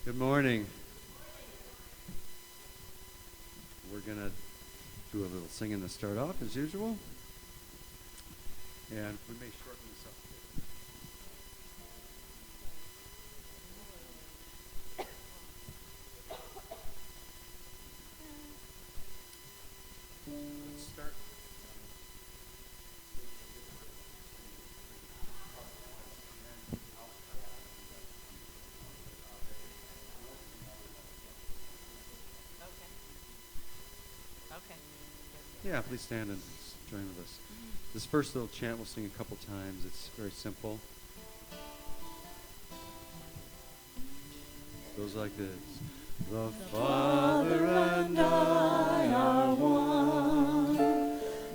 Good morning. We're going to do a little singing to start off, as usual. And we may shorten this up. Let's start. Okay. Yeah, please stand and join with us. This first little chant we'll sing a couple times. It's very simple. It goes like this. The Father and I are one.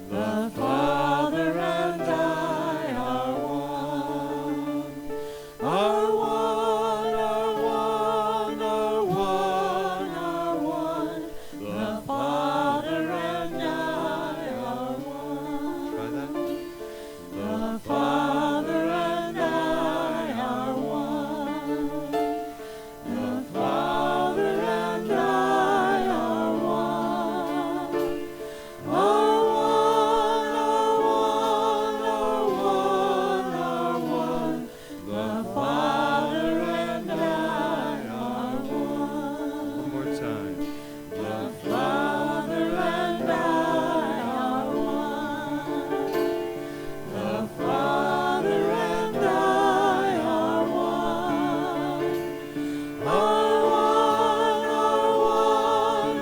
The Father and I are one. Are one, are one, are one, are one. The Father and I are one. Try that. The Father and I are one. The Father and I are one. Are one, are one, are one. The Father and I are one. One more time. The Father and I are one. The Father and I are one. Are one, are one,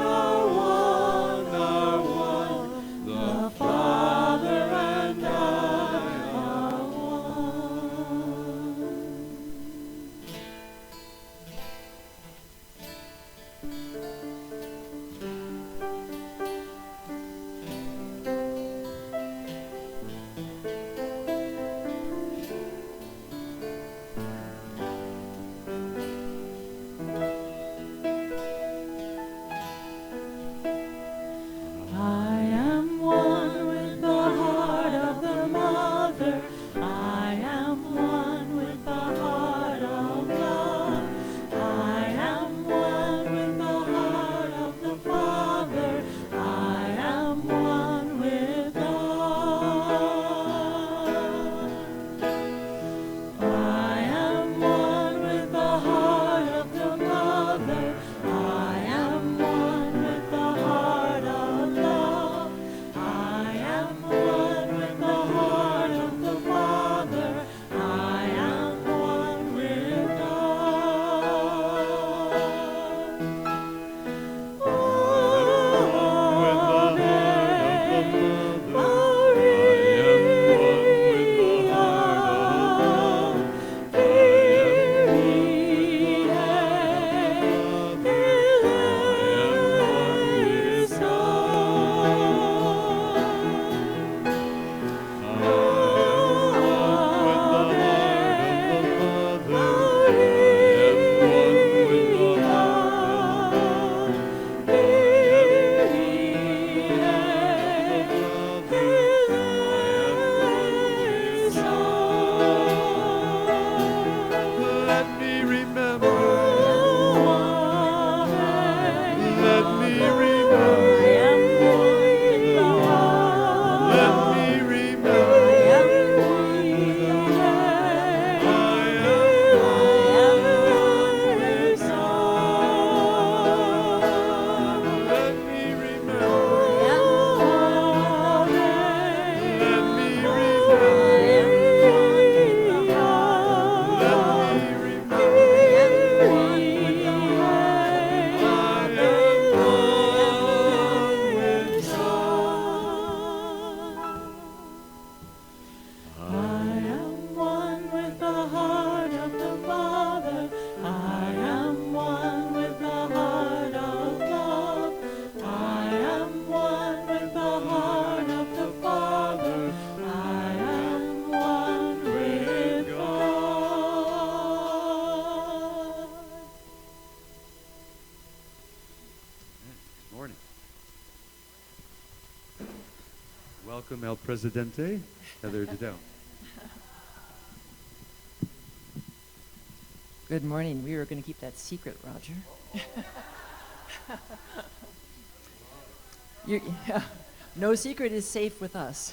are one. The Father and I are one. I am one with the heart of the Mother. I am one with the heart of love. I am one with the heart of the Father. I am one with God. I am one with the heart of the Mother. I am one with the heart of love. I am one with the heart of the Father. I am one with Let me remember. Let me remember. Let me remember. I am with God. Let me remember. Let me remember. Morning. Welcome, El Presidente, Heather Didell. Good morning. We were going to keep that secret, Roger. Yeah, no secret is safe with us.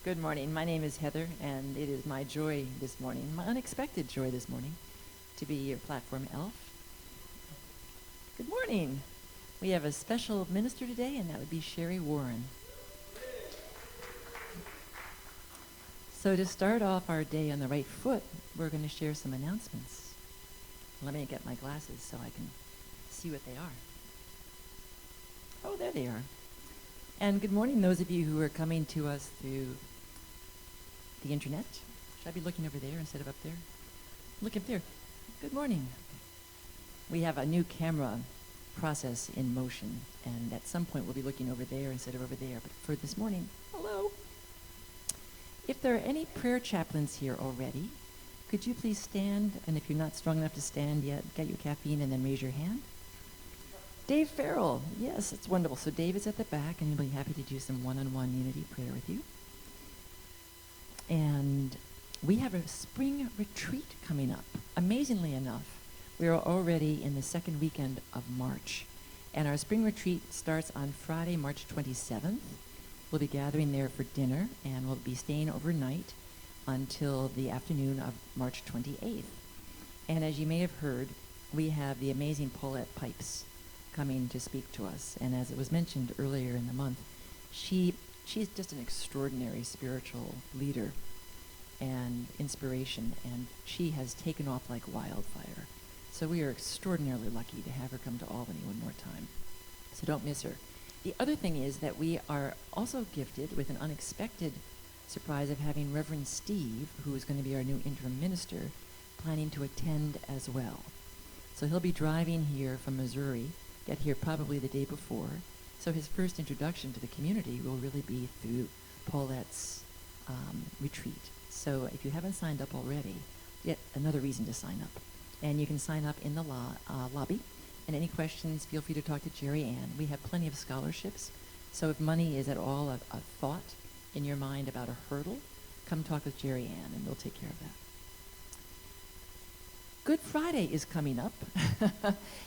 Good morning. My name is Heather, and it is my joy this morning, my unexpected joy this morning, to be your platform elf. Good morning. We have a special minister today, and that would be Cheri Warren. So to start off our day on the right foot, we're going to share some announcements. Let me get my glasses so I can see what they are. Oh, there they are. And good morning, those of you who are coming to us through the internet. Should I be looking over there instead of up there? Look up there. Good morning. We have a new camera process in motion, and at some point we'll be looking over there instead of over there. But for this morning, hello. If there are any prayer chaplains here already, could you please stand? And if you're not strong enough to stand yet, get your caffeine and then raise your hand. Dave Farrell. Yes, it's wonderful. So Dave is at the back, and he'll be happy to do some one-on-one unity prayer with you. And we have a spring retreat coming up. Amazingly enough, we are already in the second weekend of March. And our spring retreat starts on Friday, March 27th. We'll be gathering there for dinner, and we'll be staying overnight until the afternoon of March 28th. And as you may have heard, we have the amazing Paulette Pipes coming to speak to us. And as it was mentioned earlier in the month, she's just an extraordinary spiritual leader and inspiration, and she has taken off like wildfire. So we are extraordinarily lucky to have her come to Albany one more time. So don't miss her. The other thing is that we are also gifted with an unexpected surprise of having Reverend Steve, who is going to be our new interim minister, planning to attend as well. So he'll be driving here from Missouri, get here probably the day before. So his first introduction to the community will really be through Paulette's retreat. So if you haven't signed up already, yet another reason to sign up. And you can sign up in the lobby. And any questions, feel free to talk to Cheri Ann. We have plenty of scholarships. So if money is at all a thought in your mind about a hurdle, come talk with Cheri Ann, and we'll take care of that. Good Friday is coming up,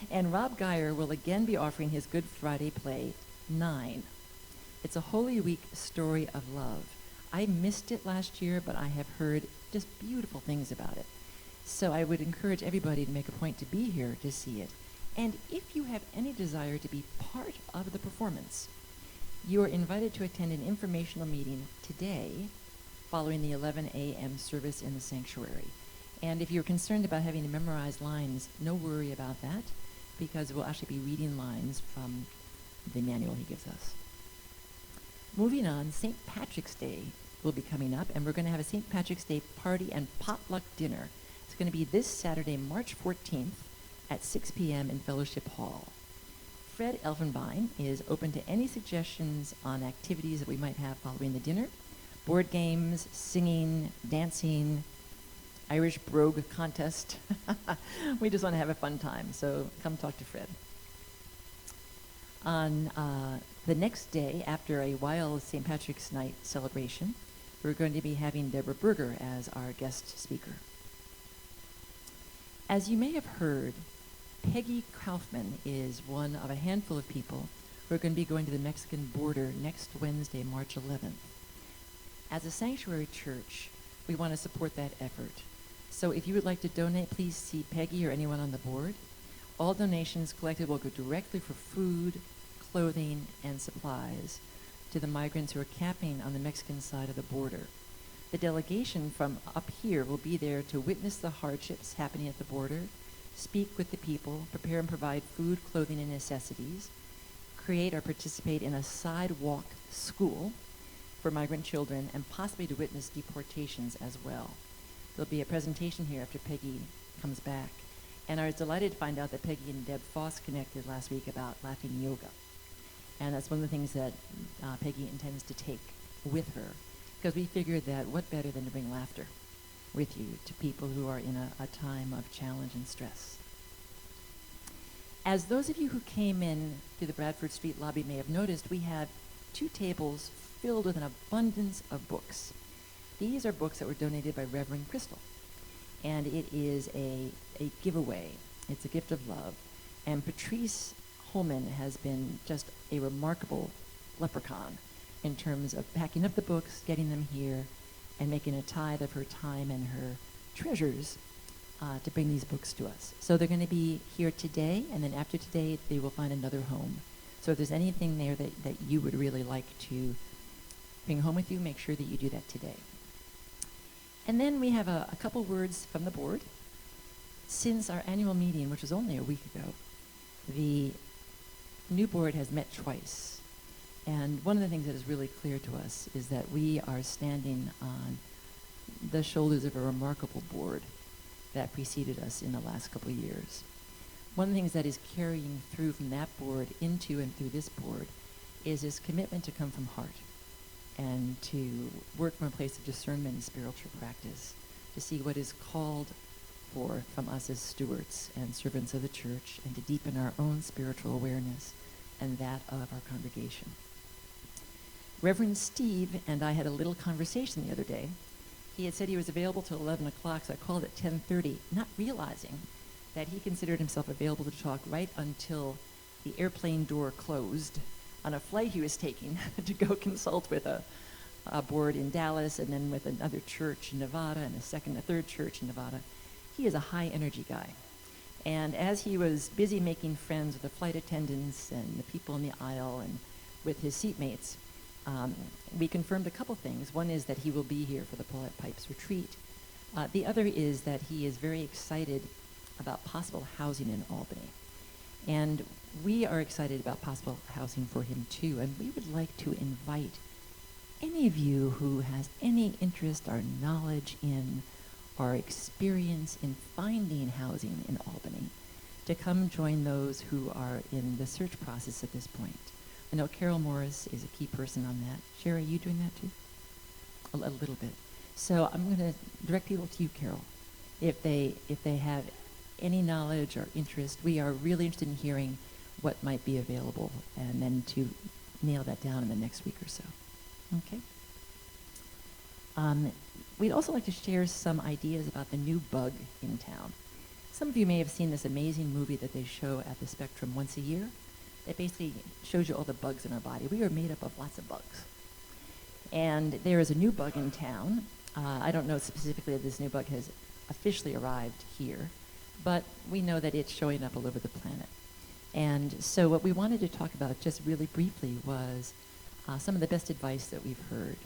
and Rob Geyer will again be offering his Good Friday play, 9. It's a Holy Week story of love. I missed it last year, but I have heard just beautiful things about it. So I would encourage everybody to make a point to be here to see it. And if you have any desire to be part of the performance, you are invited to attend an informational meeting today following the 11 a.m. service in the sanctuary. And if you're concerned about having to memorize lines, no worry about that, because we'll actually be reading lines from the manual he gives us. Moving on, St. Patrick's Day will be coming up, and we're going to have a St. Patrick's Day party and potluck dinner. It's going to be this Saturday, March 14th, at 6 p.m. in Fellowship Hall. Fred Elfenbein is open to any suggestions on activities that we might have following the dinner. Board games, singing, dancing, Irish brogue contest. We just want to have a fun time, so come talk to Fred. On the next day, after a wild St. Patrick's Night celebration, we're going to be having Deborah Berger as our guest speaker. As you may have heard, Peggy Kaufman is one of a handful of people who are going to be going to the Mexican border next Wednesday, March 11th. As a sanctuary church, we want to support that effort. So if you would like to donate, please see Peggy or anyone on the board. All donations collected will go directly for food, clothing, and supplies to the migrants who are camping on the Mexican side of the border. The delegation from up here will be there to witness the hardships happening at the border, speak with the people, prepare and provide food, clothing, and necessities, create or participate in a sidewalk school for migrant children, and possibly to witness deportations as well. There'll be a presentation here after Peggy comes back. And I was delighted to find out that Peggy and Deb Foss connected last week about laughing yoga. And that's one of the things that Peggy intends to take with her, because we figured that what better than to bring laughter with you to people who are in a time of challenge and stress. As those of you who came in to the Bradford Street lobby may have noticed, we have 2 tables filled with an abundance of books. These are books that were donated by Reverend Crystal. and it is a giveaway. It's a gift of love. And Patrice Holman has been just a remarkable leprechaun in terms of packing up the books, getting them here, and making a tithe of her time and her treasures to bring these books to us. So they're going to be here today, and then after today, they will find another home. So if there's anything there that you would really like to bring home with you, make sure that you do that today. And then we have a couple words from the board. Since our annual meeting, which was only a week ago, the new board has met twice. And one of the things that is really clear to us is that we are standing on the shoulders of a remarkable board that preceded us in the last couple of years. One of the things that is carrying through from that board into and through this board is this commitment to come from heart and to work from a place of discernment and spiritual practice, to see what is called for from us as stewards and servants of the church, and to deepen our own spiritual awareness and that of our congregation. Reverend Steve and I had a little conversation the other day. He had said he was available till 11 o'clock, so I called at 10:30, not realizing that he considered himself available to talk right until the airplane door closed on a flight he was taking to go consult with a board in Dallas, and then with another church in Nevada, and a third church in Nevada. He is a high energy guy. And as he was busy making friends with the flight attendants and the people in the aisle and with his seatmates, we confirmed a couple things. One is that he will be here for the Paulette Pipes retreat. The other is that he is very excited about possible housing in Albany. And we are excited about possible housing for him too, and we would like to invite any of you who has any interest or knowledge in or experience in finding housing in Albany to come join those who are in the search process at this point. I know Carol Morris is a key person on that. Cheri, are you doing that too? A little bit. So I'm going to direct people to you, Carol. If they have any knowledge or interest, we are really interested in hearing what might be available, and then to nail that down in the next week or so. Okay? We'd also like to share some ideas about the new bug in town. Some of you may have seen this amazing movie that they show at the Spectrum once a year. It basically shows you all the bugs in our body. We are made up of lots of bugs. And there is a new bug in town. I don't know specifically if this new bug has officially arrived here, but we know that it's showing up all over the planet. And so what we wanted to talk about just really briefly was some of the best advice that we've heard.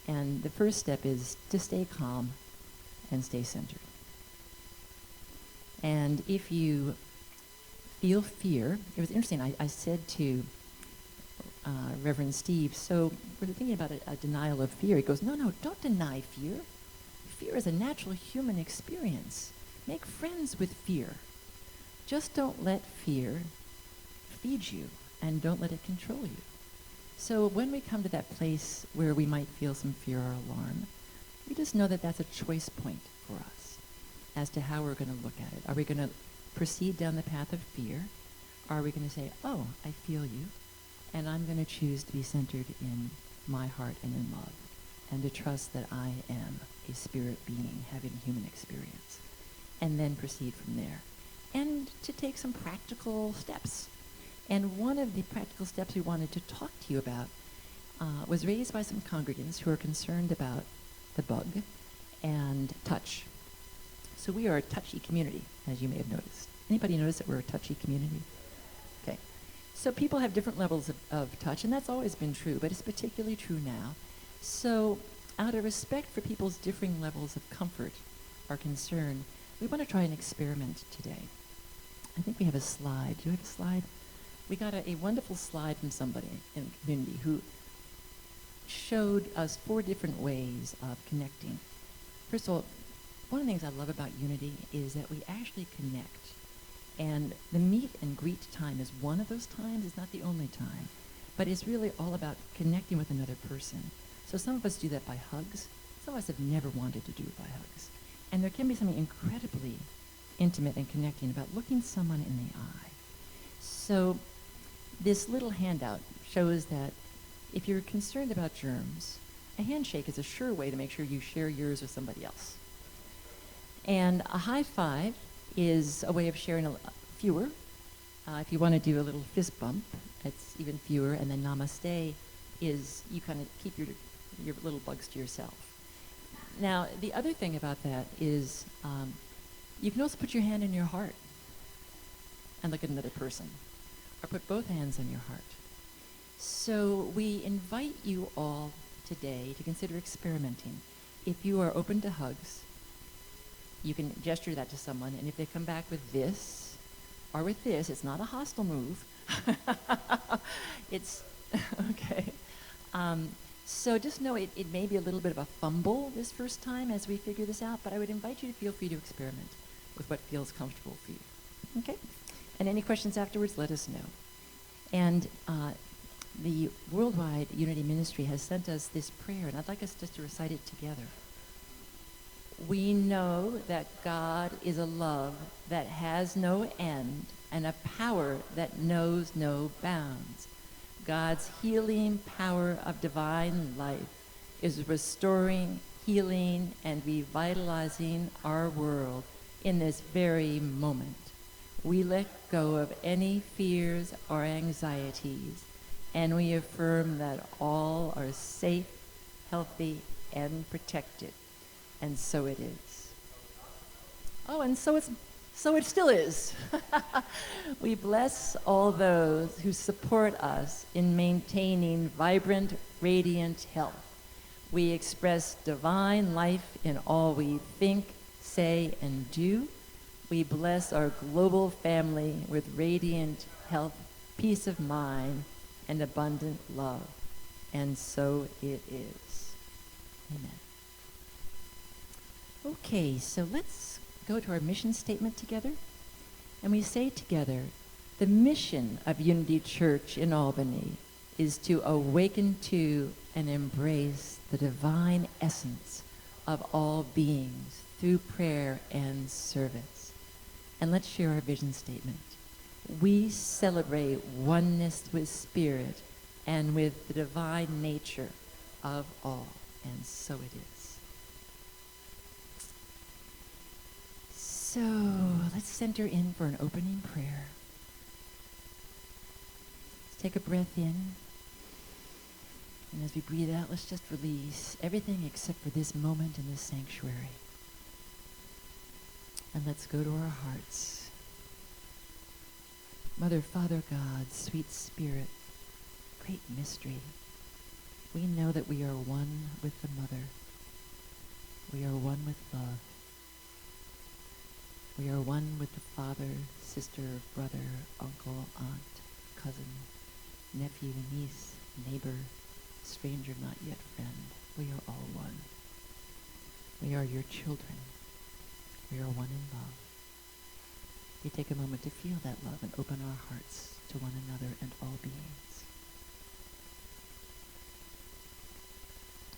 And the first step is to stay calm and stay centered. And if you feel fear, it was interesting, I said to Reverend Steve, so we're thinking about a denial of fear. He goes, no, don't deny fear. Fear is a natural human experience. Make friends with fear. Just don't let fear feed you, and don't let it control you. So when we come to that place where we might feel some fear or alarm, we just know that that's a choice point for us as to how we're going to look at it. Are we going to proceed down the path of fear? Or are we going to say, oh, I feel you, and I'm going to choose to be centered in my heart and in love, and to trust that I am a spirit being having a human experience, and then proceed from there. And to take some practical steps. And one of the practical steps we wanted to talk to you about was raised by some congregants who are concerned about the bug and touch. So we are a touchy community, as you may have noticed. Anybody notice that we're a touchy community? Okay. So people have different levels of touch, and that's always been true, but it's particularly true now. So out of respect for people's differing levels of comfort or concern, we want to try an experiment today. I think we have a slide. Do you have a slide? We got a wonderful slide from somebody in the community who showed us 4 different ways of connecting. First of all, one of the things I love about unity is that we actually connect. And the meet and greet time is one of those times. It's not the only time. But it's really all about connecting with another person. So some of us do that by hugs. Some of us have never wanted to do it by hugs. And there can be something incredibly intimate and connecting about looking someone in the eye. So this little handout shows that if you're concerned about germs, a handshake is a sure way to make sure you share yours with somebody else. And a high five is a way of sharing fewer. If you want to do a little fist bump, it's even fewer. And then namaste is you kind of keep your little bugs to yourself. Now, the other thing about that is you can also put your hand in your heart and look at another person, or put both hands on your heart. So we invite you all today to consider experimenting. If you are open to hugs, you can gesture that to someone, and if they come back with this or with this, it's not a hostile move. It's okay. So just know it may be a little bit of a fumble this first time as we figure this out, but I would invite you to feel free to experiment with what feels comfortable for you. Okay? And any questions afterwards, let us know. And the Worldwide Unity Ministry has sent us this prayer, and I'd like us just to recite it together. We know that God is a love that has no end and a power that knows no bounds. God's healing power of divine life is restoring, healing, and revitalizing our world in this very moment. We let go of any fears or anxieties, and we affirm that all are safe, healthy, and protected. And so it is. Oh, and so it still is. We bless all those who support us in maintaining vibrant, radiant health. We express divine life in all we think, say, and do. We bless our global family with radiant health, peace of mind, and abundant love. And so it is. Amen. Okay, so let's go to our mission statement together. And we say together, the mission of Unity Church in Albany is to awaken to and embrace the divine essence of all beings through prayer and service. And let's share our vision statement. We celebrate oneness with Spirit and with the divine nature of all. And so it is. So let's center in for an opening prayer. Let's take a breath in. And as we breathe out, let's just release everything except for this moment in this sanctuary. And let's go to our hearts. Mother, Father, God, sweet Spirit, great mystery. We know that we are one with the Mother. We are one with love. We are one with the father, sister, brother, uncle, aunt, cousin, nephew, niece, neighbor, stranger not yet friend. We are all one. We are your children. We are one in love. We take a moment to feel that love and open our hearts to one another and all beings.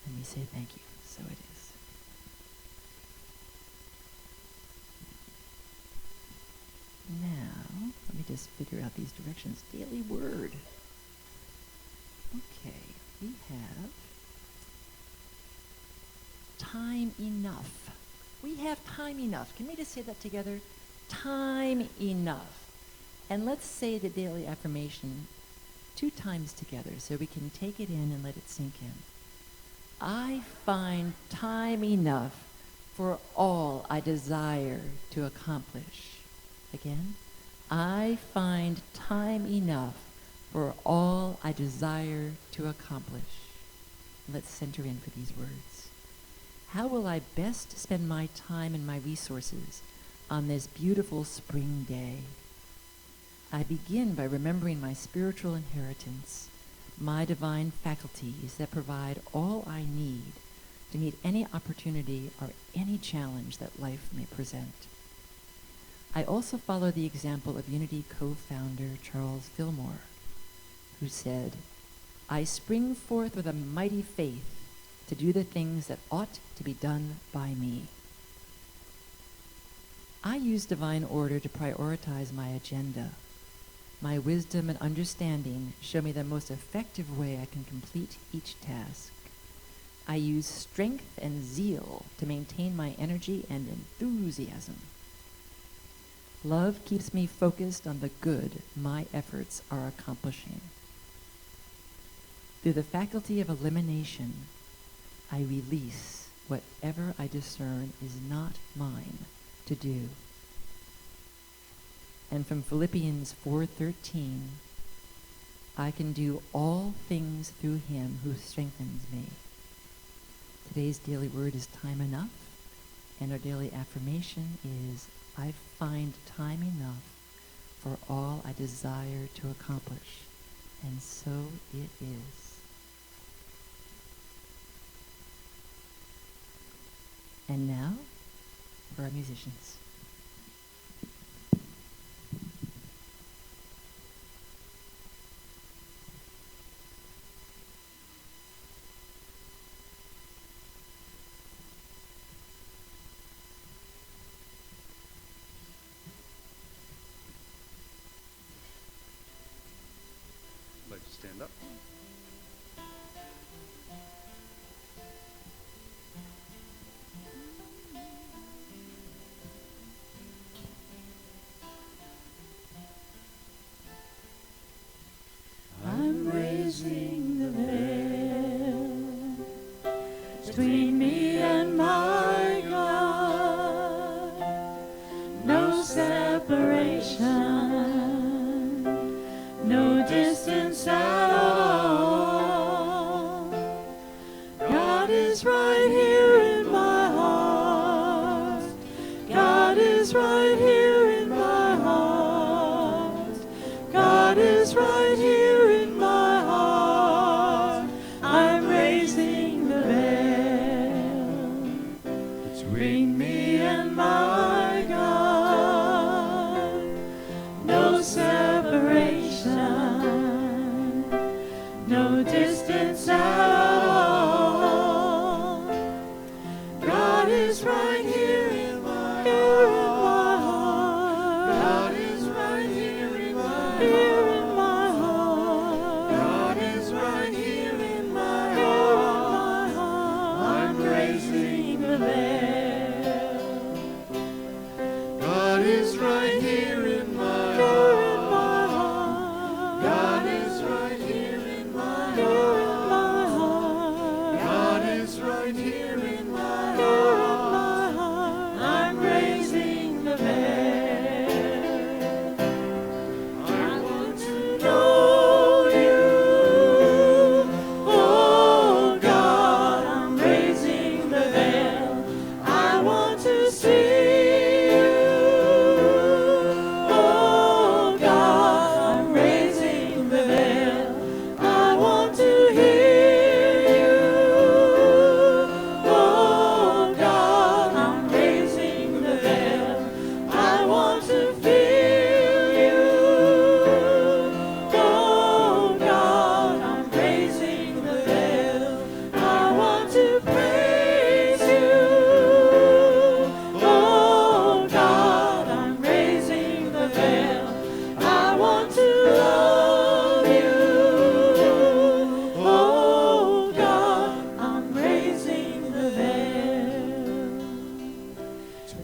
And we say thank you. So it is. Now, let me just figure out these directions. Daily word. Okay, we have time enough. We have time enough. Can we just say that together? Time enough. And let's say the daily affirmation 2 times together so we can take it in and let it sink in. I find time enough for all I desire to accomplish. Again, I find time enough for all I desire to accomplish. Let's center in for these words. How will I best spend my time and my resources on this beautiful spring day? I begin by remembering my spiritual inheritance, my divine faculties that provide all I need to meet any opportunity or any challenge that life may present. I also follow the example of Unity co-founder Charles Fillmore, who said, I spring forth with a mighty faith to do the things that ought to be done by me. I use divine order to prioritize my agenda. My wisdom and understanding show me the most effective way I can complete each task. I use strength and zeal to maintain my energy and enthusiasm. Love keeps me focused on the good my efforts are accomplishing. Through the faculty of elimination, I release whatever I discern is not mine to do. And from Philippians 4:13, I can do all things through him who strengthens me. Today's daily word is time enough, and our daily affirmation is, I find time enough for all I desire to accomplish, and so it is. And now, for our musicians. I'd like to stand up. I'm raising the veil between me and my God. No separation, no distance at all. God is right here in my heart. God is right here in my heart. God is right here in my heart. I'm raising the veil between me and my God. No separation, no distance at all. God is right here in my heart. God is right here in my heart. God is right here in my heart. I'm raising the veil. God is right here in my heart. God is right here in my heart. God is right here in my heart. I'm raising the veil. I want to Know you, oh God, I'm raising the veil. I want to see you, oh God, I'm raising the veil. I want to hear you, oh God, I'm raising the veil. I want to feel you, oh God, I'm raising the veil. I want to praise you, oh God, I'm raising the veil. I want to love you, oh God, I'm raising the veil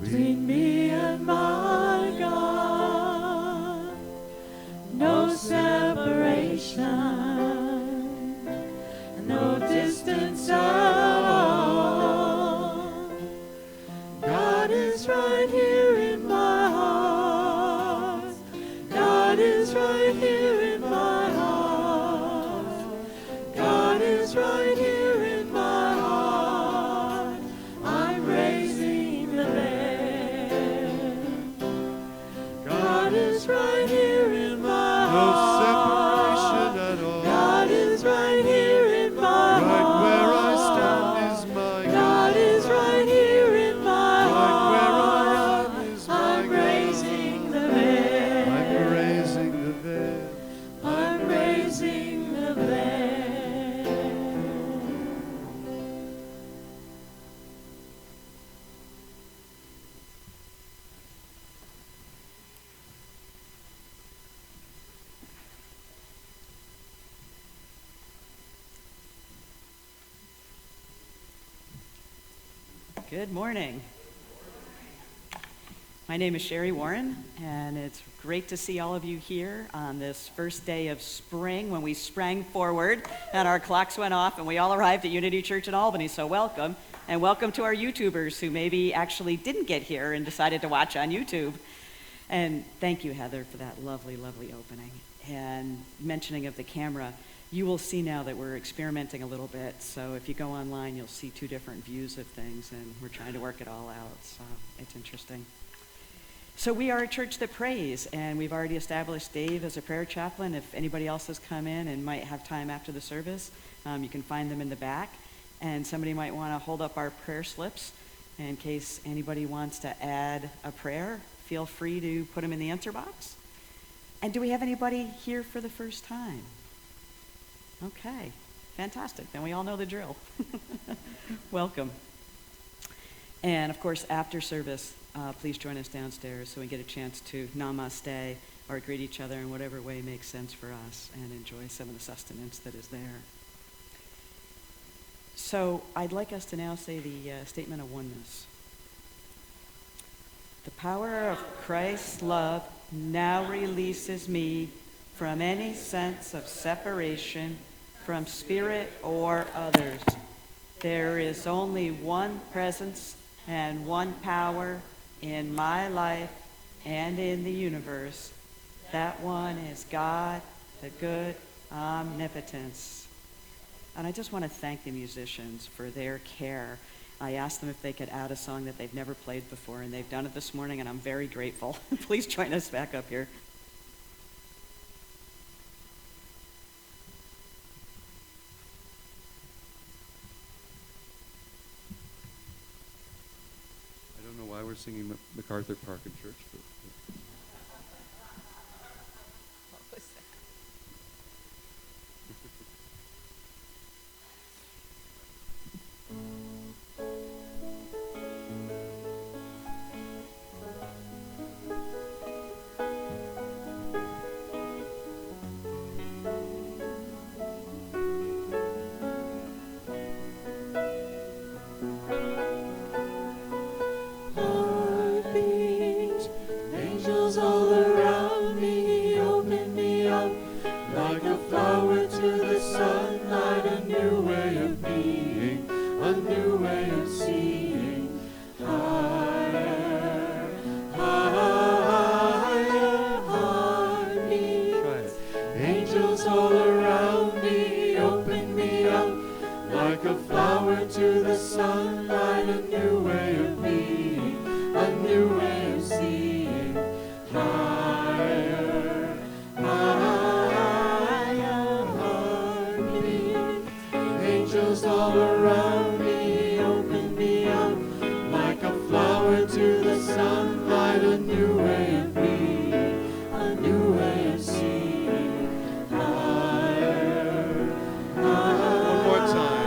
between me and my God. No separation, no distance at all. God is right here in my heart. God is right here in my heart. God is right here in my heart. I'm raising the veil. God is right here in my no heart. separation at Good morning. My name is Cheri Warren, and it's great to see all of you here on this first day of spring when we sprang forward and our clocks went off and we all arrived at Unity Church in Albany. So welcome, and welcome to our YouTubers who maybe actually didn't get here and decided to watch on YouTube. And thank you, Heather, for that lovely, lovely opening. And mentioning of the camera, you will see now that we're experimenting a little bit. So if you go online, you'll see two different views of things, and we're trying to work it all out. So it's interesting. So we are a church that prays, and we've already established Dave as a prayer chaplain. If anybody else has come in and might have time after the service, you can find them in the back. And somebody might want to hold up our prayer slips in case anybody wants to add a prayer. Feel free to put them in the answer box. And do we have anybody here for the first time? Okay, fantastic. Then we all know the drill. Welcome. And of course, after service, please join us downstairs so we get a chance to namaste or greet each other in whatever way makes sense for us and enjoy some of the sustenance that is there. So I'd like us to now say the statement of oneness. The power of Christ's love now releases me from any sense of separation from spirit or others. There is only one presence and one power in my life and in the universe. That one is God, the good omnipotence. And I just want to thank the musicians for their care. I asked them if they could add a song that they've never played before, and they've done it this morning, and I'm very grateful. Please join us back up here. I don't know why we're singing MacArthur Park in church, but What was that? heartbeat, angels all around me, open me up like a flower to the sunlight, a new way of being, a new way of seeing, higher, higher, heartbeat. Try it. Angels all around me, open me up like a flower to the sunlight, a new way of being, a new way of seeing, higher, higher, heartbeat. Angels all around me, open me up like a flower to the sunlight, a new way of being, a new way of seeing, higher, higher. One more time.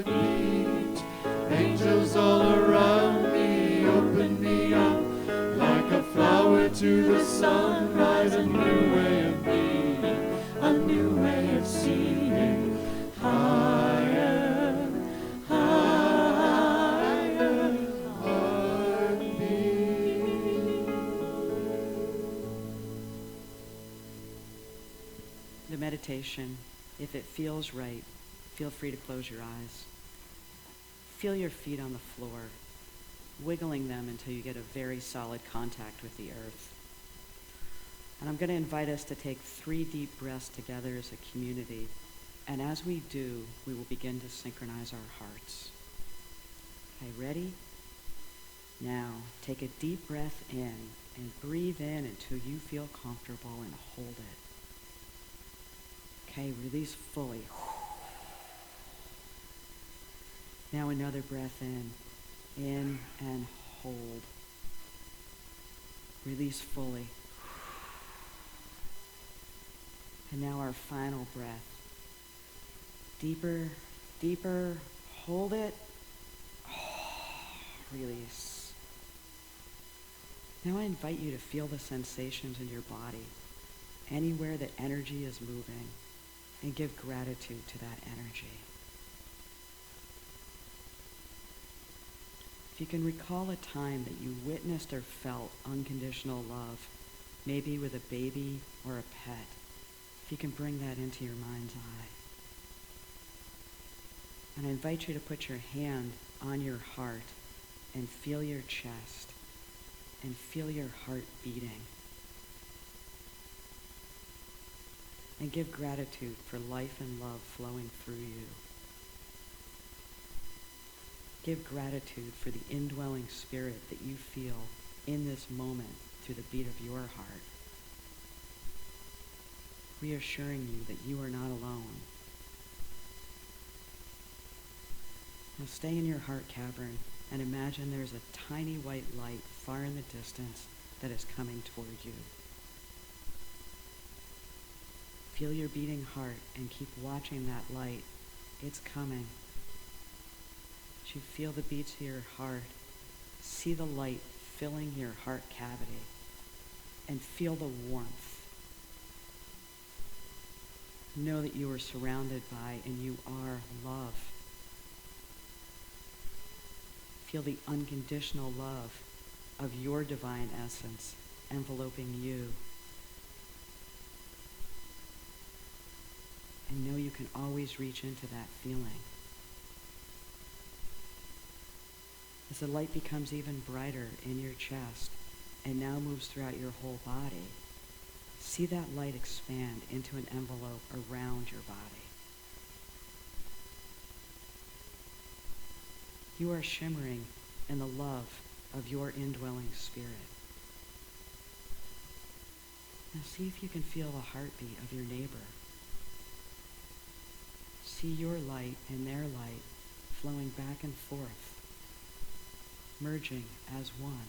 Heartbeat, angels all around me, open me up like a flower to the sunrise, a new way of being, a new way of seeing, higher, higher, heartbeat. The meditation, if it feels right, feel free to close your eyes. Feel your feet on the floor, wiggling them until you get a very solid contact with the earth. And I'm going to invite us to take 3 deep breaths together as a community. And as we do, we will begin to synchronize our hearts. Okay, ready? Now, take a deep breath in and breathe in until you feel comfortable and hold it. Okay, release fully. Now another breath in and hold. Release fully. And now our final breath. Deeper, deeper, hold it. Release. Now I invite you to feel the sensations in your body, anywhere that energy is moving, and give gratitude to that energy. If you can recall a time that you witnessed or felt unconditional love, maybe with a baby or a pet, if you can bring that into your mind's eye. And I invite you to put your hand on your heart and feel your chest and feel your heart beating. And give gratitude for life and love flowing through you. Give gratitude for the indwelling spirit that you feel in this moment through the beat of your heart. Reassuring you that you are not alone. Now stay in your heart cavern and imagine there's a tiny white light far in the distance that is coming toward you. Feel your beating heart and keep watching that light. It's coming. As you feel the beats of your heart, see the light filling your heart cavity and feel the warmth. Know that you are surrounded by and you are love. Feel the unconditional love of your divine essence enveloping you. And know you can always reach into that feeling. As the light becomes even brighter in your chest and now moves throughout your whole body, see that light expand into an envelope around your body. You are shimmering in the love of your indwelling spirit. Now see if you can feel the heartbeat of your neighbor. See your light and their light flowing back and forth, merging as one.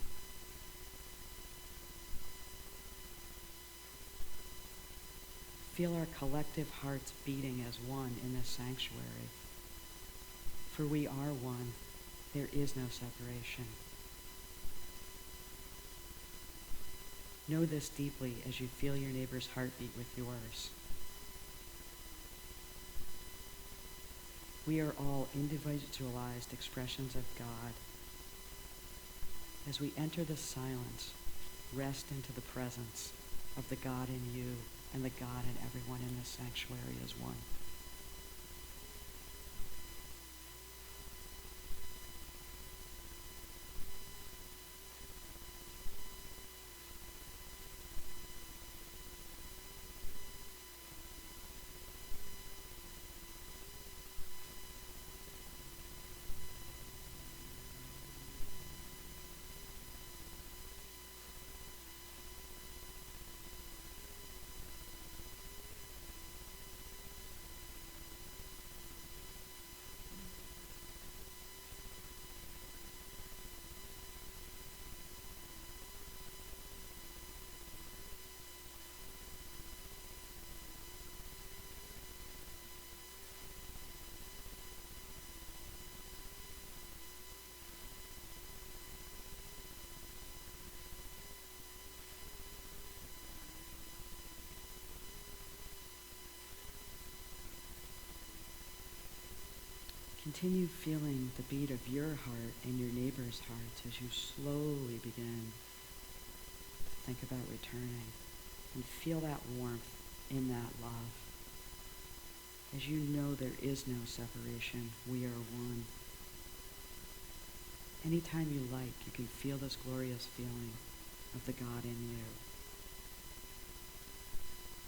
Feel our collective hearts beating as one in this sanctuary. For we are one. There is no separation. Know this deeply as you feel your neighbor's heartbeat with yours. We are all individualized expressions of God. As we enter the silence, rest into the presence of the God in you and the God in everyone in this sanctuary as one. Continue feeling the beat of your heart and your neighbor's hearts as you slowly begin to think about returning and feel that warmth in that love. As you know there is no separation, we are one. Anytime you like, you can feel this glorious feeling of the God in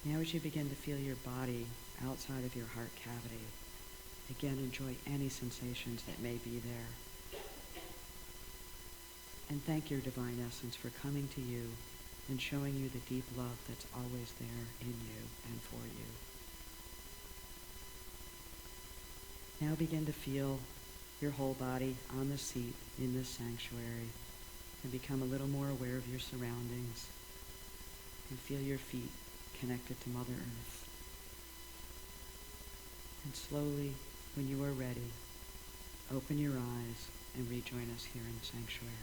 you. Now as you begin to feel your body outside of your heart cavity, again, enjoy any sensations that may be there. And thank your divine essence for coming to you and showing you the deep love that's always there in you and for you. Now begin to feel your whole body on the seat in this sanctuary and become a little more aware of your surroundings and feel your feet connected to Mother Earth. And slowly, when you are ready, open your eyes and rejoin us here in the sanctuary.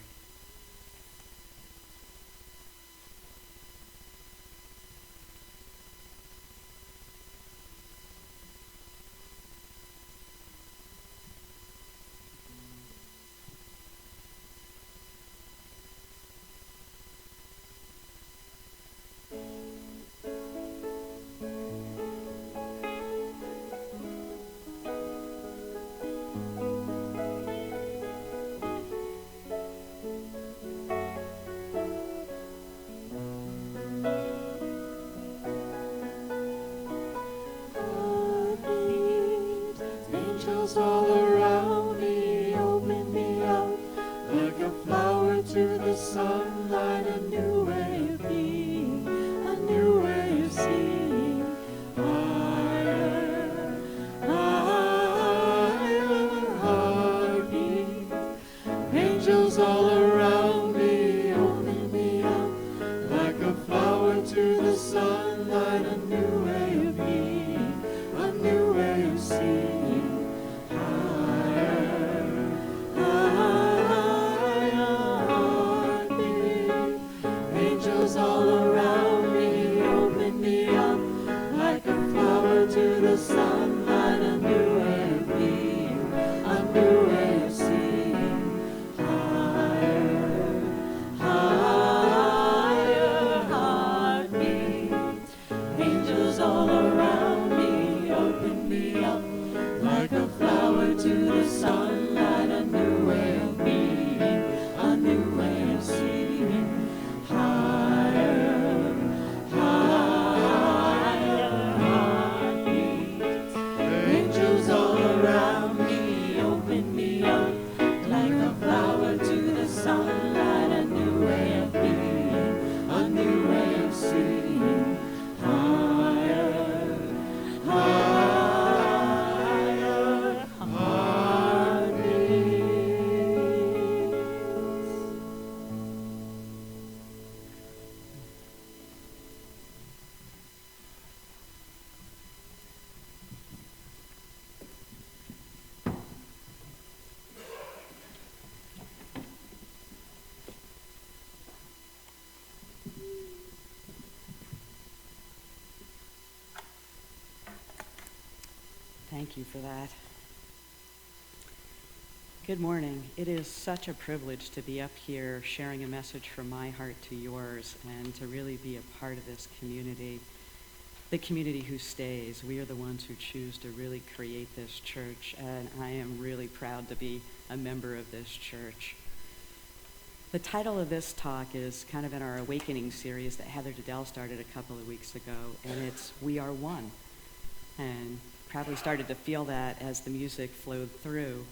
Angels all around me, open me up like a flower to the sunlight, a new way of being, a new way of seeing. Higher, higher, heartbeat. Angels all around me, open me up like a flower to the sunlight, a new way of being, a new way of seeing. Higher, higher, heartbeat. Angels all around me, open me up like a flower to the sunlight, a new way of being, a new way of seeing. Higher, higher, heartbeat. Angels all around me, open me up like a flower to the sunlight, a new way of being, a new way of seeing. Higher, higher, heartbeat. Angels all around me, open me up like a flower to the sunlight, a new way of being, a new way of seeing. Higher, higher, heartbeat. Thank you for that. Good morning. It is such a privilege to be up here sharing a message from my heart to yours and to really be a part of this community, the community who stays. We are the ones who choose to really create this church, and I am really proud to be a member of this church. The title of this talk is kind of in our Awakening series that Heather Dedell started a couple of weeks ago, and it's We Are One. And probably started to feel that as the music flowed through.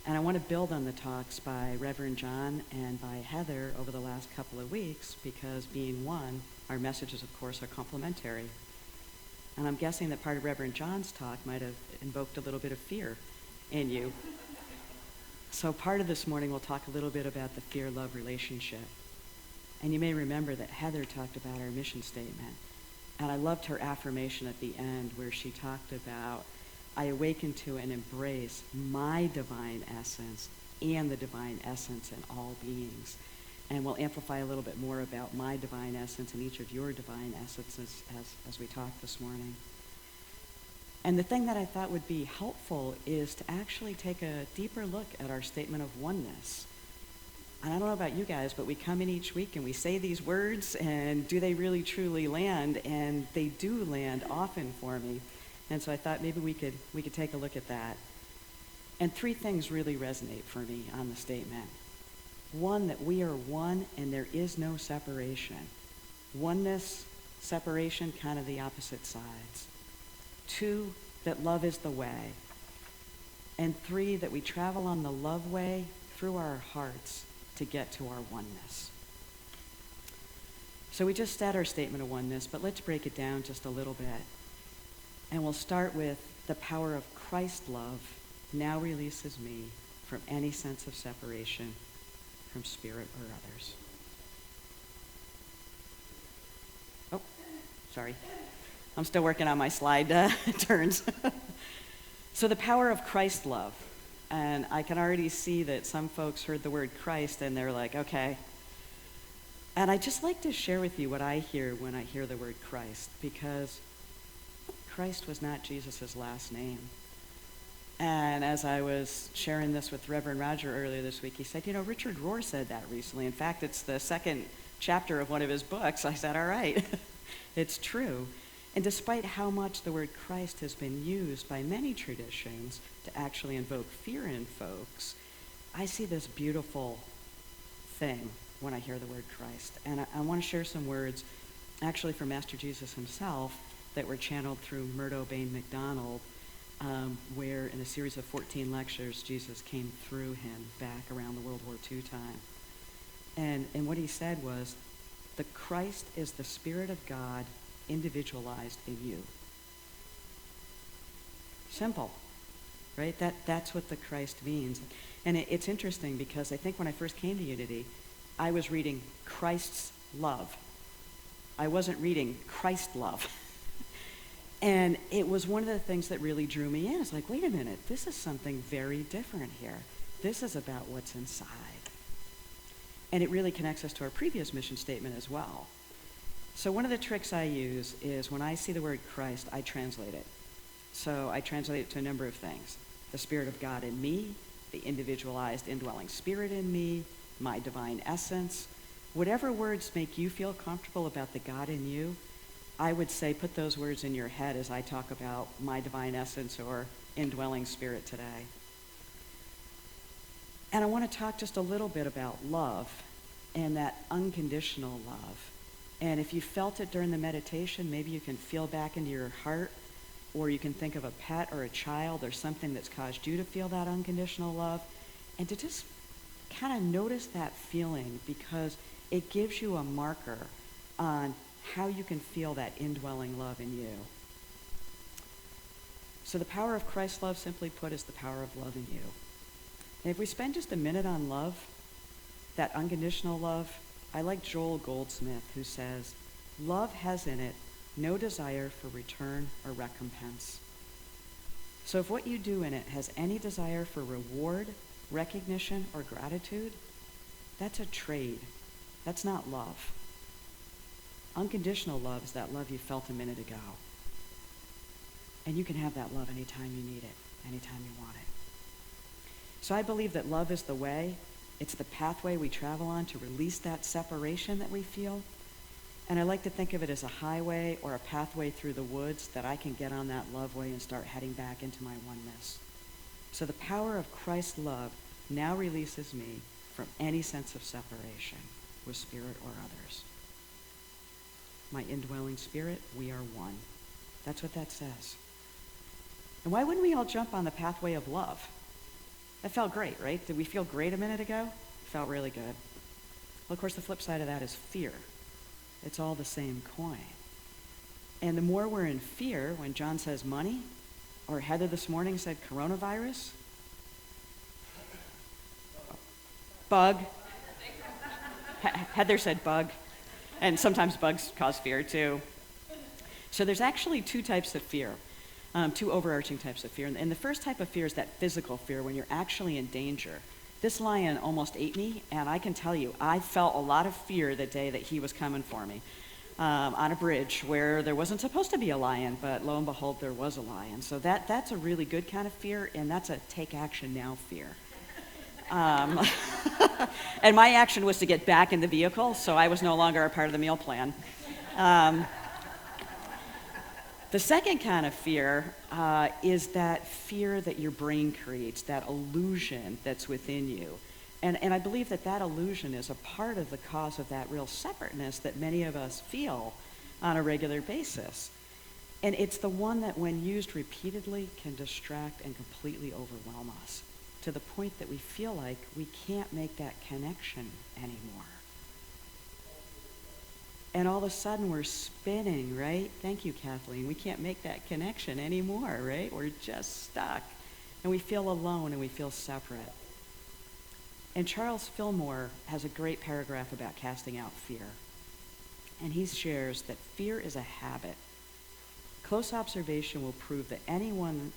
And I want to build on the talks by Reverend John and by Heather over the last couple of weeks, because being one, our messages, of course, are complementary. And I'm guessing that part of Reverend John's talk might have invoked a little bit of fear in you. So part of this morning, we'll talk a little bit about the fear-love relationship. And you may remember that Heather talked about our mission statement. And I loved her affirmation at the end where she talked about, I awaken to and embrace my divine essence and the divine essence in all beings. And we'll amplify a little bit more about my divine essence and each of your divine essences as we talk this morning. And the thing that I thought would be helpful is to actually take a deeper look at our statement of oneness. And I don't know about you guys, but we come in each week and we say these words, and do they really truly land? And they do land often for me. And so I thought maybe we could take a look at that. And three things really resonate for me on the statement. One, that we are one and there is no separation. Oneness, separation, kind of the opposite sides. Two, that love is the way. And three, that we travel on the love way through our hearts to get to our oneness. So we just said our statement of oneness, but let's break it down just a little bit. And we'll start with the power of Christ love now releases me from any sense of separation from spirit or others. Oh, sorry. I'm still working on my slide turns. So the power of Christ love. And I can already see that some folks heard the word Christ and they're like, okay. And I just like to share with you what I hear when I hear the word Christ, because Christ was not Jesus' last name. And as I was sharing this with Reverend Roger earlier this week, he said, Richard Rohr said that recently. In fact, it's the second chapter of one of his books. I said, all right, it's true. And despite how much the word Christ has been used by many traditions to actually invoke fear in folks, I see this beautiful thing when I hear the word Christ. And I want to share some words actually from Master Jesus himself that were channeled through Murdo Bain MacDonald where in a series of 14 lectures, Jesus came through him back around the World War II time. And what he said was, the Christ is the Spirit of God individualized in you. Simple, right? That's what the Christ means. And it's interesting because I think when I first came to Unity, I was reading Christ's love. I wasn't reading Christ love. And it was one of the things that really drew me in. It's like, wait a minute, this is something very different here. This is about what's inside. And it really connects us to our previous mission statement as well. So one of the tricks I use is when I see the word Christ, I translate it. So I translate it to a number of things. The Spirit of God in me, the individualized indwelling spirit in me, my divine essence. Whatever words make you feel comfortable about the God in you, I would say put those words in your head as I talk about my divine essence or indwelling spirit today. And I want to talk just a little bit about love and that unconditional love. And if you felt it during the meditation, maybe you can feel back into your heart, or you can think of a pet or a child or something that's caused you to feel that unconditional love, and to just kind of notice that feeling, because it gives you a marker on how you can feel that indwelling love in you. So the power of Christ's love, simply put, is the power of love in you. And if we spend just a minute on love, that unconditional love, I like Joel Goldsmith, who says, love has in it no desire for return or recompense. So if what you do in it has any desire for reward, recognition, or gratitude, that's a trade. That's not love. Unconditional love is that love you felt a minute ago. And you can have that love anytime you need it, anytime you want it. So I believe that love is the way. It's the pathway we travel on to release that separation that we feel. And I like to think of it as a highway or a pathway through the woods that I can get on that love way and start heading back into my oneness. So the power of Christ's love now releases me from any sense of separation with spirit or others. My indwelling spirit, we are one. That's what that says. And why wouldn't we all jump on the pathway of love? That felt great, right? Did we feel great a minute ago? It felt really good. Well, of course, the flip side of that is fear. It's all the same coin. And the more we're in fear, when John says money, or Heather this morning said coronavirus, bug. Heather said bug. And sometimes bugs cause fear too. So there's actually two types of fear, two overarching types of fear. And the first type of fear is that physical fear, when you're actually in danger. This lion almost ate me, and I can tell you, I felt a lot of fear the day that he was coming for me on a bridge where there wasn't supposed to be a lion, but lo and behold, there was a lion. So that's a really good kind of fear, and that's a take action now fear. And my action was to get back in the vehicle, so I was no longer a part of the meal plan. The second kind of fear is that fear that your brain creates, that illusion that's within you. And I believe that illusion is a part of the cause of that real separateness that many of us feel on a regular basis. And it's the one that, when used repeatedly, can distract and completely overwhelm us, to the point that we feel like we can't make that connection anymore. And all of a sudden we're spinning, right? Thank you, Kathleen. We can't make that connection anymore, right? We're just stuck. And we feel alone and we feel separate. And Charles Fillmore has a great paragraph about casting out fear. And he shares that fear is a habit. Close observation will prove that anyone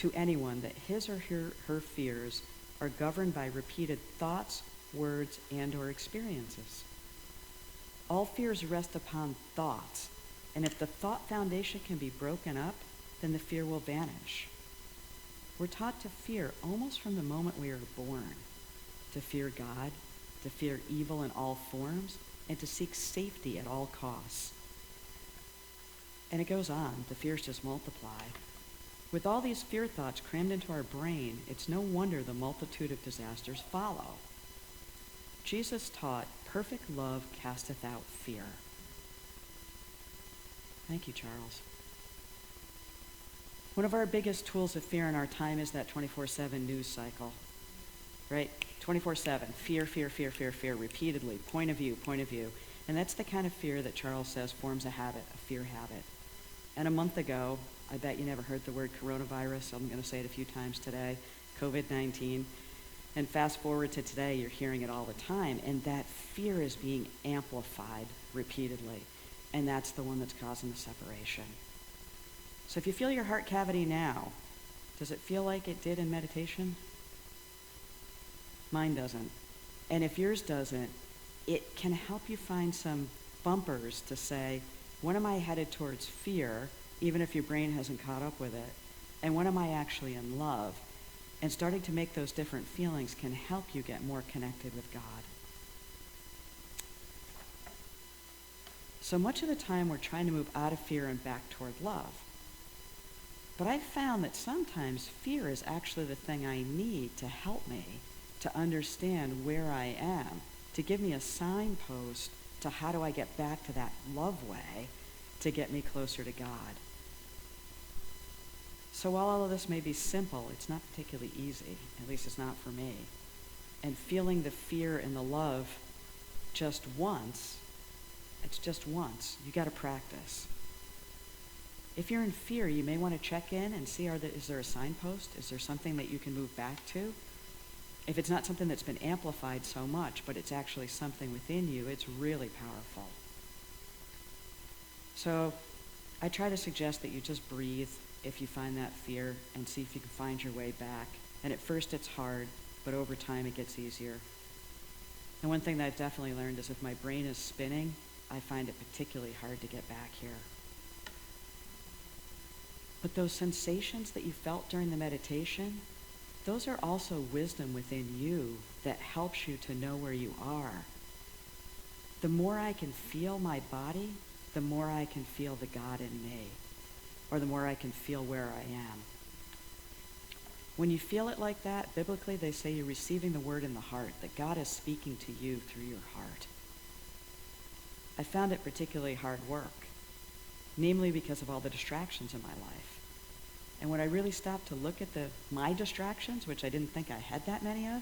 that his or her fears are governed by repeated thoughts, words, and or experiences. All fears rest upon thoughts, and if the thought foundation can be broken up, then the fear will vanish. We're taught to fear almost from the moment we are born, to fear God, to fear evil in all forms, and to seek safety at all costs. And it goes on, the fears just multiply. With all these fear thoughts crammed into our brain, it's no wonder the multitude of disasters follow. Jesus taught, perfect love casteth out fear. Thank you, Charles. One of our biggest tools of fear in our time is that 24/7 news cycle, right? 24/7, fear, fear, fear, fear, fear, repeatedly, point of view, point of view. And that's the kind of fear that Charles says forms a habit, a fear habit. And a month ago, I bet you never heard the word coronavirus, so I'm going to say it a few times today, COVID-19. And fast forward to today, you're hearing it all the time, and that fear is being amplified repeatedly. And that's the one that's causing the separation. So if you feel your heart cavity now, does it feel like it did in meditation? Mine doesn't. And if yours doesn't, it can help you find some bumpers to say, when am I headed towards fear, even if your brain hasn't caught up with it? And when am I actually in love? And starting to make those different feelings can help you get more connected with God. So much of the time we're trying to move out of fear and back toward love. But I've found that sometimes fear is actually the thing I need to help me to understand where I am, to give me a signpost to how do I get back to that love way to get me closer to God. So while all of this may be simple, it's not particularly easy, at least it's not for me. And feeling the fear and the love just once, it's just once. You got to practice. If you're in fear, you may want to check in and see, is there a signpost? Is there something that you can move back to? If it's not something that's been amplified so much, but it's actually something within you, it's really powerful. So I try to suggest that you just breathe if you find that fear and see if you can find your way back. And at first it's hard, but over time it gets easier. And one thing that I've definitely learned is if my brain is spinning, I find it particularly hard to get back here. But those sensations that you felt during the meditation, those are also wisdom within you that helps you to know where you are. The more I can feel my body, the more I can feel the God in me, or the more I can feel where I am. When you feel it like that, biblically they say you're receiving the word in the heart, that God is speaking to you through your heart. I found it particularly hard work, namely because of all the distractions in my life. And when I really stopped to look at my distractions, which I didn't think I had that many of,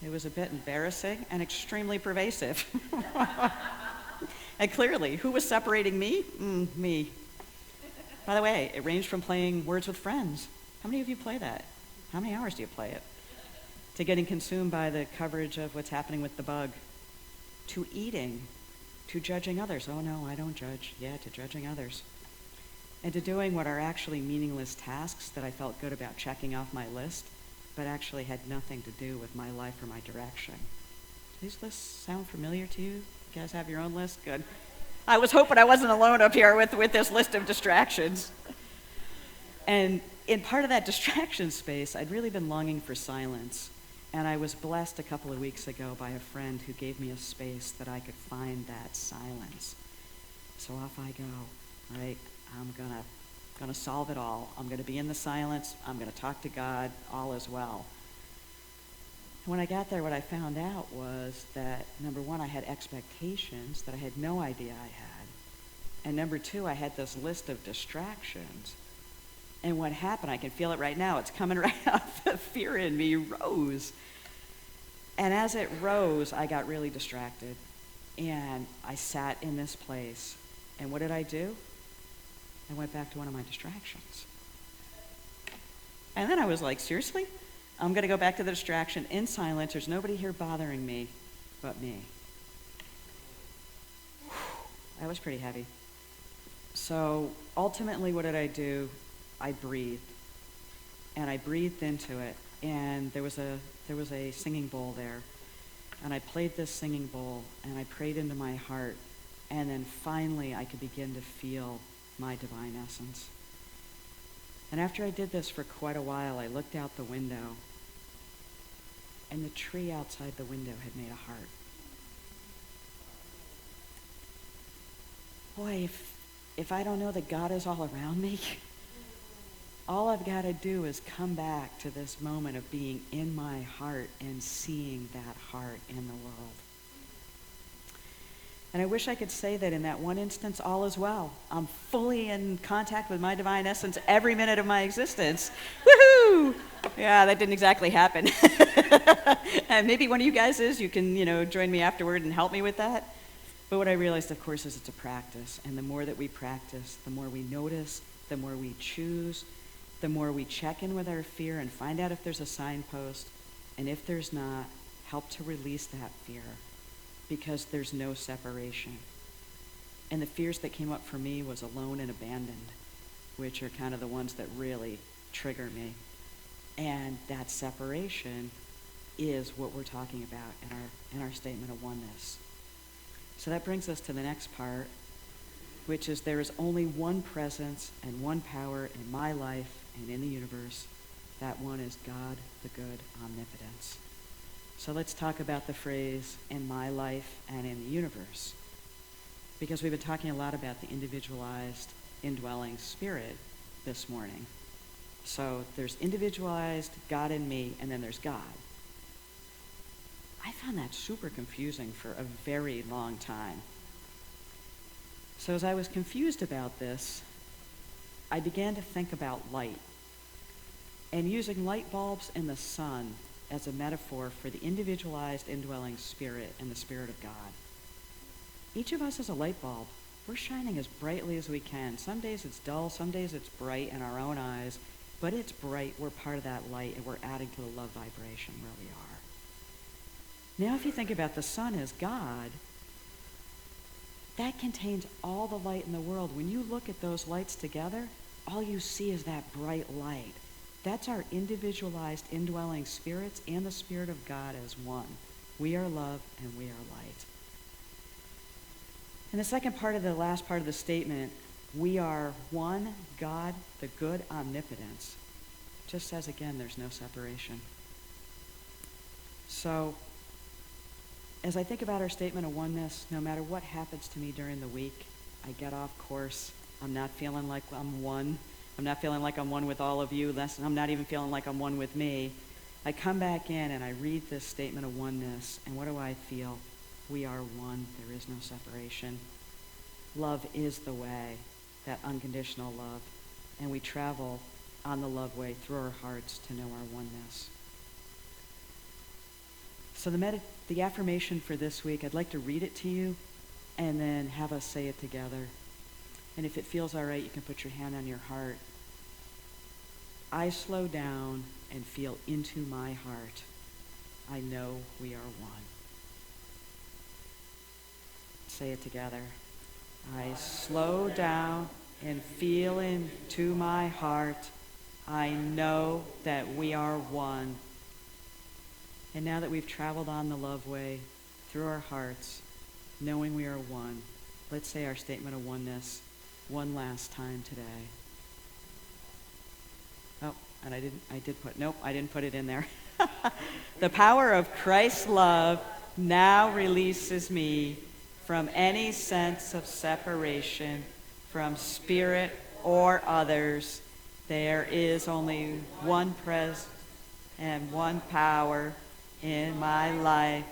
it was a bit embarrassing and extremely pervasive. And clearly, who was separating me? Me. By the way, it ranged from playing Words with Friends. How many of you play that? How many hours do you play it? To getting consumed by the coverage of what's happening with the bug, to eating, to judging others. Oh no, I don't judge. Yeah, to judging others. And to doing what are actually meaningless tasks that I felt good about checking off my list, but actually had nothing to do with my life or my direction. Do these lists sound familiar to you? You guys have your own list? Good. I was hoping I wasn't alone up here with this list of distractions. And in part of that distraction space, I'd really been longing for silence. And I was blessed a couple of weeks ago by a friend who gave me a space that I could find that silence. So off I go, right? I'm gonna solve it all. I'm gonna be in the silence. I'm gonna talk to God. All is well. And when I got there, what I found out was that, number one, I had expectations that I had no idea I had. And number two, I had this list of distractions. And what happened, I can feel it right now. It's coming right out. The fear in me rose. And as it rose, I got really distracted. And I sat in this place. And what did I do? I went back to one of my distractions. And then I was like, seriously? I'm going to go back to the distraction in silence. There's nobody here bothering me but me. That was pretty heavy. So ultimately, what did I do? I breathed. And I breathed into it. And there was a singing bowl there. And I played this singing bowl, and I prayed into my heart. And then finally, I could begin to feel my divine essence. And after I did this for quite a while, I looked out the window, and the tree outside the window had made a heart. Boy, if I don't know that God is all around me, all I've got to do is come back to this moment of being in my heart and seeing that heart in the world. And I wish I could say that in that one instance, all is well. I'm fully in contact with my divine essence every minute of my existence. Woohoo! Yeah, that didn't exactly happen. And maybe one of you guys is. You can, join me afterward and help me with that. But what I realized, of course, is it's a practice. And the more that we practice, the more we notice, the more we choose, the more we check in with our fear and find out if there's a signpost. And if there's not, help to release that fear, because there's no separation. And the fears that came up for me was alone and abandoned, which are kind of the ones that really trigger me. And that separation is what we're talking about in our statement of oneness. So that brings us to the next part, which is there is only one presence and one power in my life and in the universe. That one is God, the good omnipotence. So let's talk about the phrase, in my life and in the universe. Because we've been talking a lot about the individualized, indwelling spirit this morning. So there's individualized God in me, and then there's God. I found that super confusing for a very long time. So as I was confused about this, I began to think about light. And using light bulbs and the sun as a metaphor for the individualized indwelling spirit and the Spirit of God. Each of us is a light bulb. We're shining as brightly as we can. Some days it's dull, some days it's bright in our own eyes, but it's bright. We're part of that light, and we're adding to the love vibration where we are. Now if you think about the sun as God, that contains all the light in the world. When you look at those lights together, all you see is that bright light. That's our individualized indwelling spirits and the Spirit of God as one. We are love and we are light. In the second part of the last part of the statement, we are one, God, the good omnipotence. Just says again, there's no separation. So, as I think about our statement of oneness, no matter what happens to me during the week, I get off course. I'm not feeling like I'm one. I'm not feeling like I'm one with all of you. I'm not even feeling like I'm one with me. I come back in and I read this statement of oneness, and what do I feel? We are one. There is no separation. Love is the way, that unconditional love. And we travel on the love way through our hearts to know our oneness. So the affirmation for this week, I'd like to read it to you and then have us say it together. And if it feels all right, you can put your hand on your heart. I slow down and feel into my heart. I know we are one. Say it together. I slow down and feel into my heart. I know that we are one. And now that we've traveled on the love way through our hearts, knowing we are one, let's say our statement of oneness one last time today. Oh, and I didn't put it in there. The power of Christ's love now releases me from any sense of separation from spirit or others. There is only one presence and one power in my life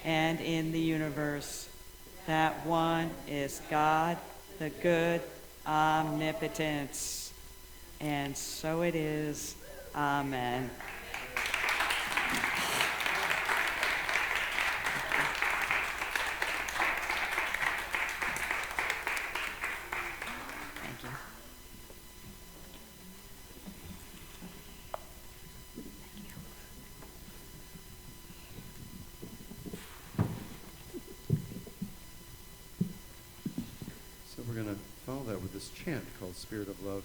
and in the universe. That one is God, the good omnipotence. And so it is. Amen. Thank you. So we're going to follow that with this chant called Spirit of Love.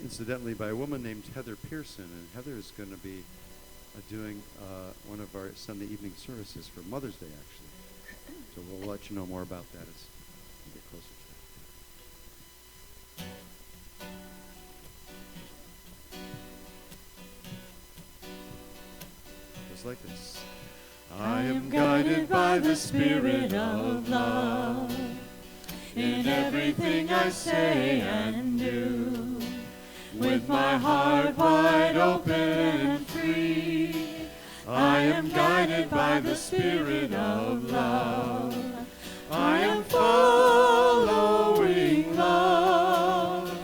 Incidentally, by a woman named Heather Pearson, and Heather is going to be doing one of our Sunday evening services for Mother's Day, actually. So we'll let you know more about that as we get closer to that. Just like this. I am guided by the Spirit of love in everything I say and do. With my heart wide open and free, I am guided by the Spirit of love. I am following love.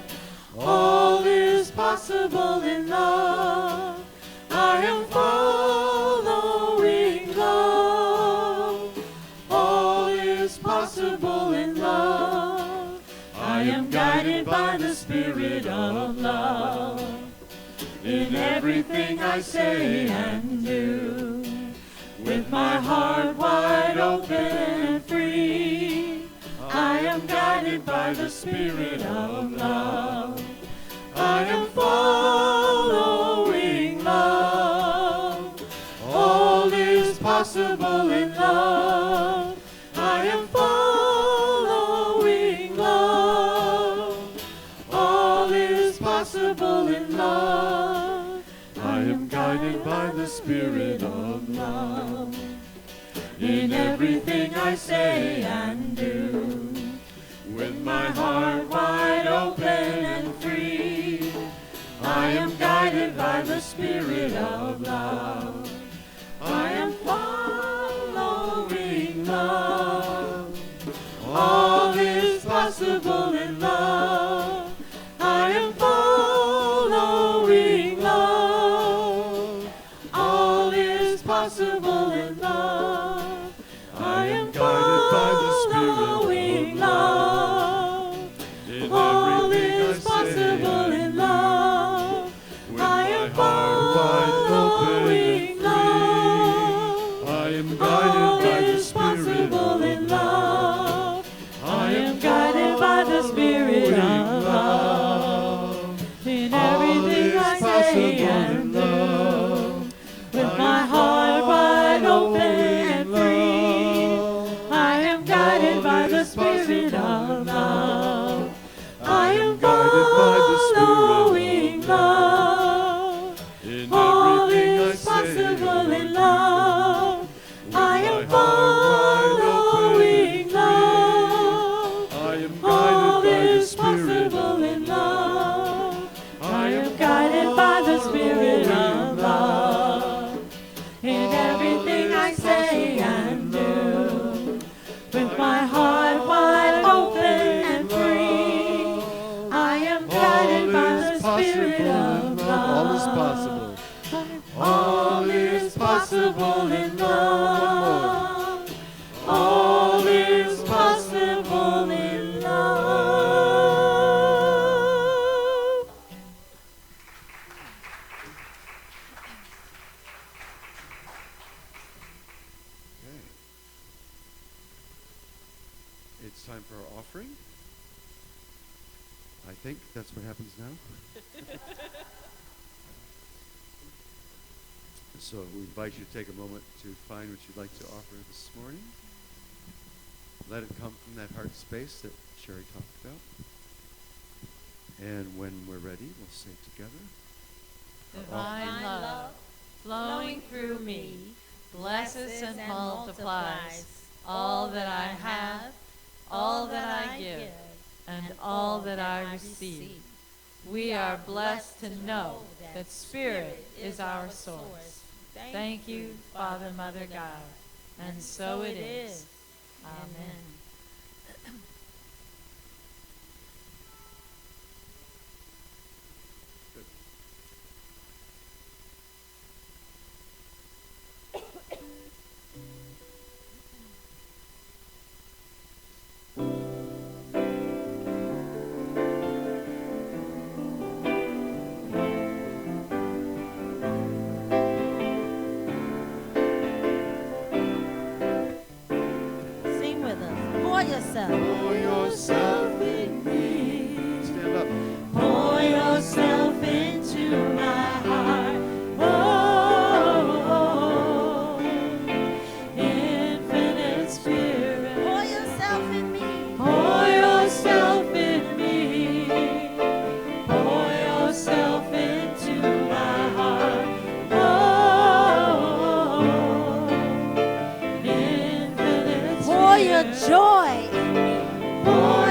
All is possible in love. I am following love. All is possible in love. I am guided by the Spirit of love. In everything I say and do, with my heart wide open and free, I am guided by the Spirit of love. I am following love. All is possible in love. I am following love. All is possible in love. I am guided by the Spirit of love. In everything I say and do, with my heart wide open and free, I am guided by the Spirit of love. I am following love. All is possible in love. I am following love. All is possible in love. I am guided by the Spirit of love. All is possible in love. I am following love. I am guided by the Spirit of love. I am guided by the Spirit of love. In everything I say and do, with my heart wide open and free, I am guided by the Spirit of love. I am following love. All is possible in love. I am following love. All is possible in love. I am guided by the Spirit of love. In everything I say and do, with my heart wide open and free, I am guided by the Spirit of love. All is possible. All is possible in love. All is possible in love. Okay. It's time for our offering. I think that's what happens now. So we invite you to take a moment to find what you'd like to offer this morning. Let it come from that heart space that Cheri talked about. And when we're ready, we'll say together. Divine love flowing through me blesses and multiplies all that I have, all that I give, and all that I receive. We are blessed to know that Spirit is our source. Thank you, Father, Mother, God. And so it is. Amen. Sing with us. Pour yourself. Pour yourself in me. Stand up. Pour yourself into my heart. Oh, infinite Spirit. Pour yourself in me. Pour yourself in me. Pour yourself into my heart. Oh, infinite Spirit. Pour your joy. Pour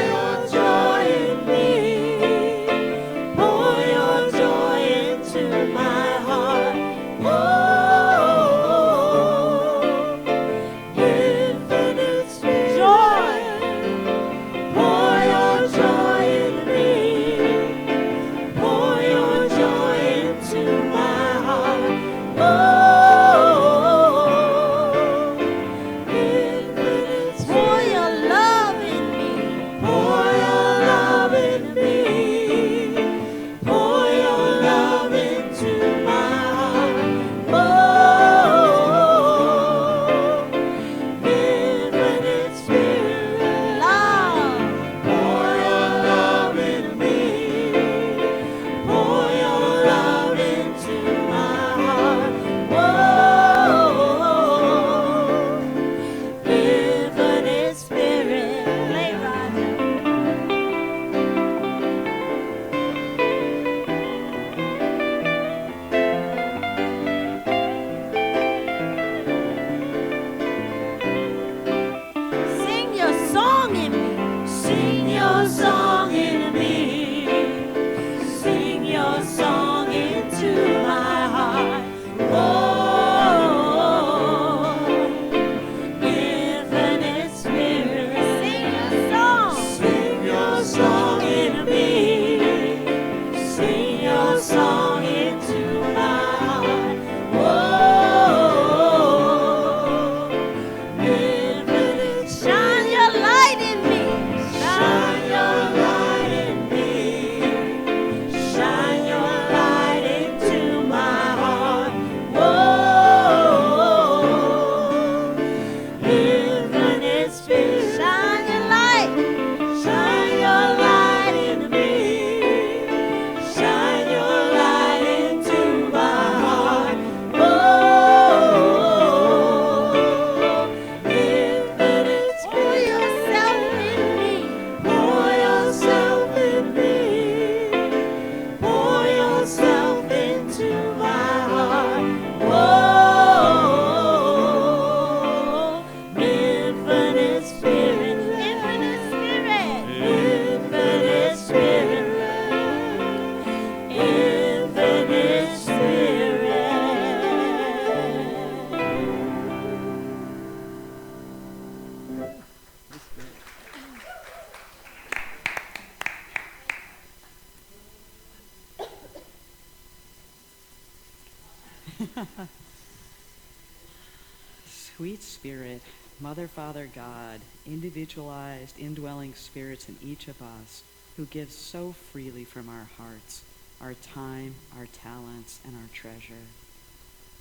Sweet Spirit, Mother, Father, God, individualized, indwelling spirits in each of us who give so freely from our hearts, our time, our talents, and our treasure.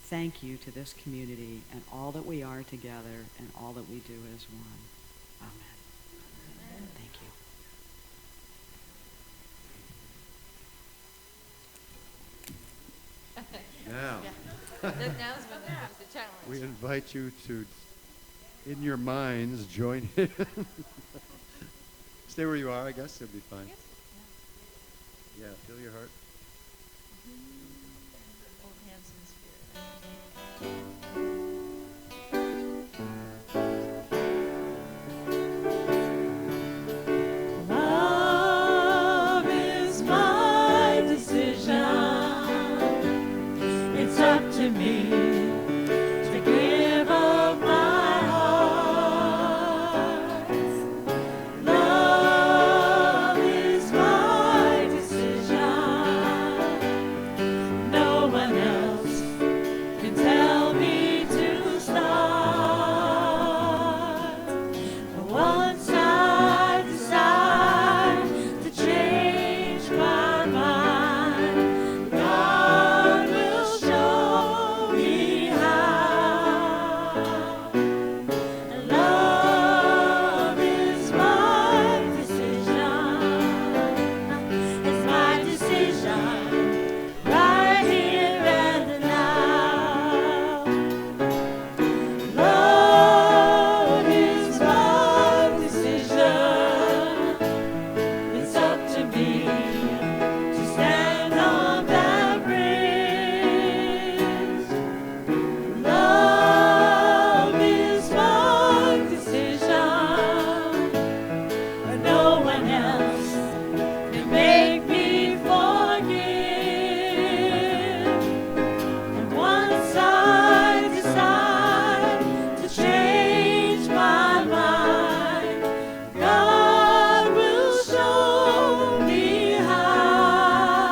Thank you to this community and all that we are together and all that we do as one. Amen. Thank you. Now, Now's when there's the challenge. we invite you to, in your minds, join in. Stay where you are, I guess. It'll be fine. Yes. Yeah, feel your heart. Hold hands in the spirit. Love is my decision. It's up to me to give up my heart. Love is my decision. No one else can tell me to start. Once I decide to change my mind, God will show me how. Love is my decision. It's my decision right here and now. Love is my decision. It's up to me to stand on that bridge. Love is my decision. No one else can make me forgive. And once I decide to change my mind, God will show me how.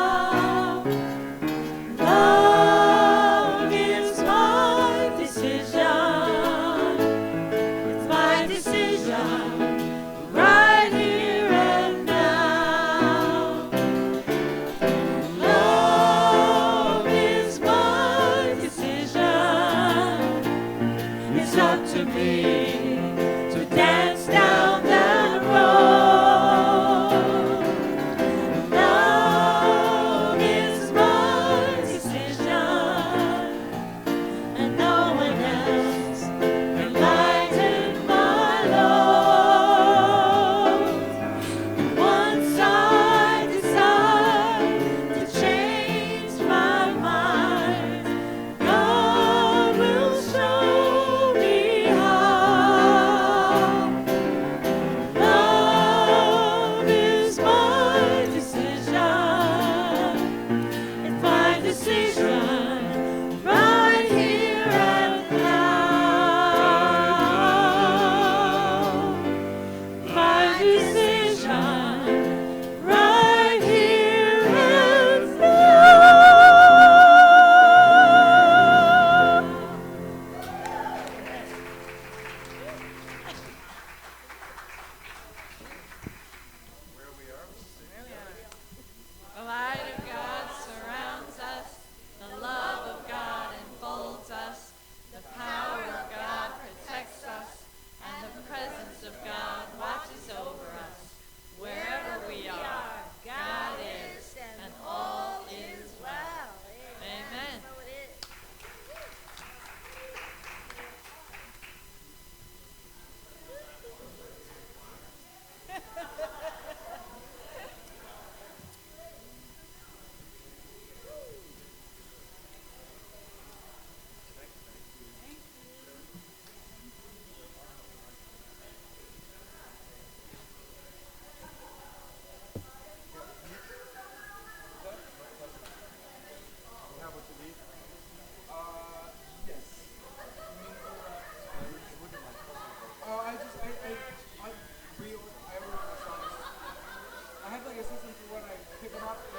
Love is my decision. It's my decision right here and now. Love is my decision. It's up to me to dance down that road. Love is my decision, and no one else can lighten my load. Once I decide to change my mind, God will show me how. Love is my decision. It's my decision right here and now. My decision right here and now. The light of God surrounds us. The love of God enfolds us. The power of God protects us. And the presence of God watches over us. Wherever we are, God is, and all is well. Amen. I have like a system for when I pick them up and